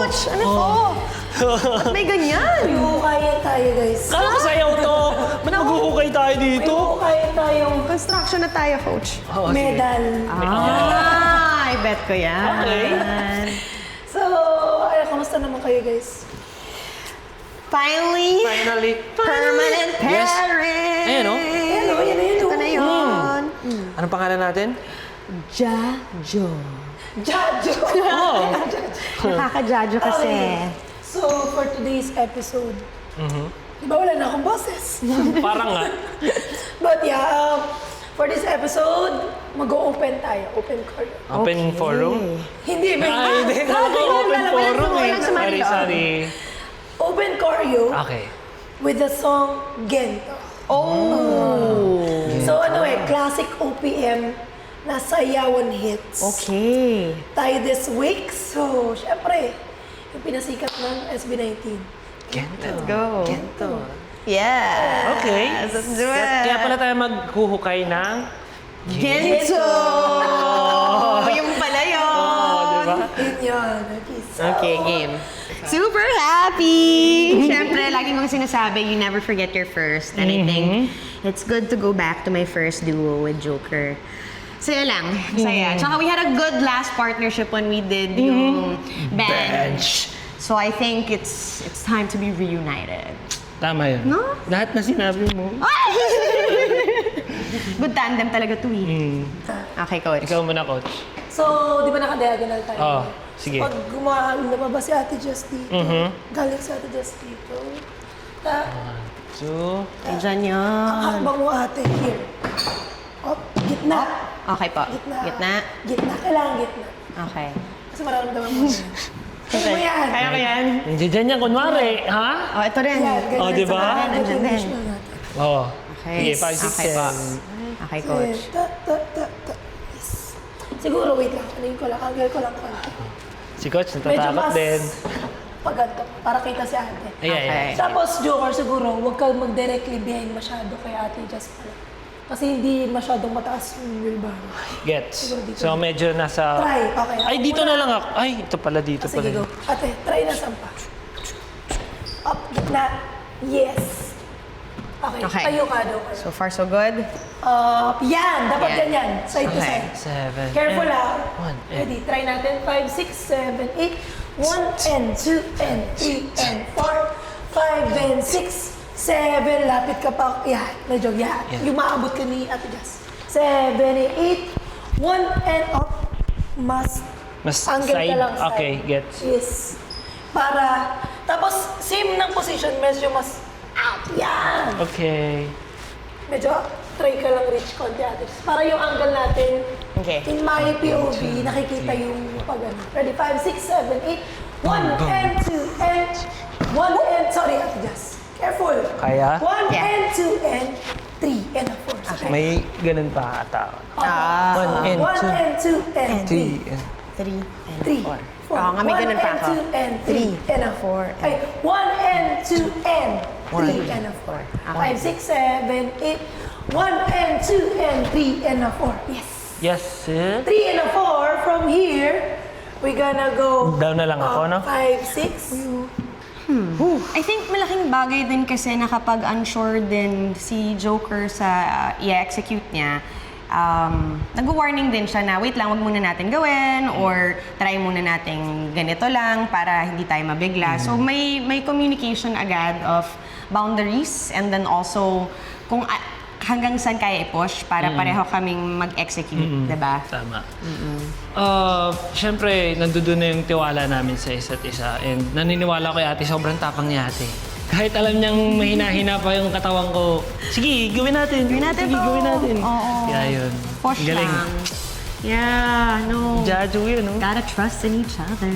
Coach, ano to? Ba't may ganyan? Huhukayan tayo, guys. Kala ko sayaw to. Ba't maghuhukay tayo dito? Huhukayan tayong Construction na tayo, Coach. Oo, sige. medal. I bet ko yan. Okay. So, ay, kamusta naman kayo, guys? Finally, permanent Yes. parent. Ayan, oh. Ayan o, yan. Ito na yun. Anong pangalan natin? Jajo. Jajo! Oh. Nakaka-jajo kasi. Okay. So, for today's episode, di ba wala na akong boses? Parang nga. But yeah, for this episode, mag-open tayo. Open choreo. Open forum? Hindi, may Ay, hindi. Kala ko open forum eh. walang sumali, Sorry. Open choreo Okay. with the song Gento. So ano classic OPM na sayawan hits. Okay. Tayo this week. So, syempre, yung pinasikat ng SB19. Gento. Go. Gento. Yeah. Okay. Let's do it. Kaya pala tayo maghuhukay ng... Gento! Yung pala yun. Diba? Yun yun. Okay, so, Okay, game. Super happy! Siyempre, lagi kong sinasabi, you never forget your first. And I think it's good to go back to my first duo with Joker. Saya lang. Saya. Tsaka we had a good last partnership when we did yung bench. So I think it's time to be reunited. Tama yun. No? Lahat na sinabi mo. Good tandem talaga to eh. Okay, coach. Ikaw muna, coach. So, di ba naka-diagonal tayo? Oo, sige. Pag lumabas si Ate Just dito, galing si Ate Just dito, So, Ay, dyan yun. hakbang mo ate, here. Up, gitna. Okay po. Gitna. Gitna? Gitna, kailangan gitna. Okay. Kasi mararamdaman mo. Kaya mo yan. Kaya ko yan. hindi dyan yan, kunwari. Ha? Oh, ito rin. Yan, ganyan Oh, di ba? sa kanan, Andyan din. visual natin. Oo. Okay. Sige, 5, 6, Okay po. 7. Okay, coach. Ta. Yes. Siguro, wait lang. Anuhin ko lang. Angle ko lang konti. Si coach, Medyo natatakot mas din. paganto, para kita si ate. Ayan. Tapos, Joker, siguro, huwag kang mag-directly behind masyado kay ate Just pala. Kasi hindi masyadong mataas yung wheelbarrow. Gets. Siguro dito. So, medyo nasa... Try, okay. Ay, dito na lang ako. Ay, ito pala dito Sige, pala. go. Ate, try na sampa. Up, gitna. Yes. Okay, Okay. tayo ka, Joker. So far, so good. Up, yan. Dapat Yan. ganyan. Side to Okay. side. 7. Careful ah. 1, Ready? Try natin. 5, 6, 7, 8. 1 and 2 and 3 and 4. 5 and 6. 7. Lapit ka pa. Yan. Medyo yan. Yung maabot ka ni Ate Jazz. 7, 8. 1 and up. Mas angle side? ka lang side. Okay, gets. Yes. Para, tapos same ng position, medyo mas out. Yan. Okay. Medyo try ka lang reach konti ate. Para yung angle natin, Okay. in my POV, nakikita yung pag ano. Ready? 5, 6, 7, 8. 1 and 2 and 1 and, sorry ate Jazz. Careful. Kaya? 1 Yeah. and 2 and 3 and 4. Okay. May ganun pa ata. Ah. 1 and 1 and 2 and 3. 3 and 3 and 3. 4. Oo nga, may ganun pa ako. 1 and 2 and 4. Ay, 1 and 2 and 3 and 4. 5, 6, 7, 8. 1 and 2 and 3 and 4. Yes. Yes, sir. 3 and 4 from here. We gonna go Down na lang ako, no? 5, 6. I think malaking bagay din kasi na kapag unsure din si Joker sa i-execute niya, nag-warning din siya na wait lang, wag muna natin gawin or try muna natin ganito lang para hindi tayo mabigla. So may communication agad of boundaries and then also kung hanggang saan kaya i-push para pareho kaming mag-execute, diba? Tama. Siyempre, nandoon na yung tiwala namin sa isa't isa. And naniniwala ko kay ate, sobrang tapang ni ate. Kahit alam niyang mahina-hina pa yung katawan ko, sige, gawin natin. Gawin natin Sige, to. gawin natin. Oo. Kaya yun. Push Galing. lang. Yeah, no. Jaju yun, no? Gotta trust in each other.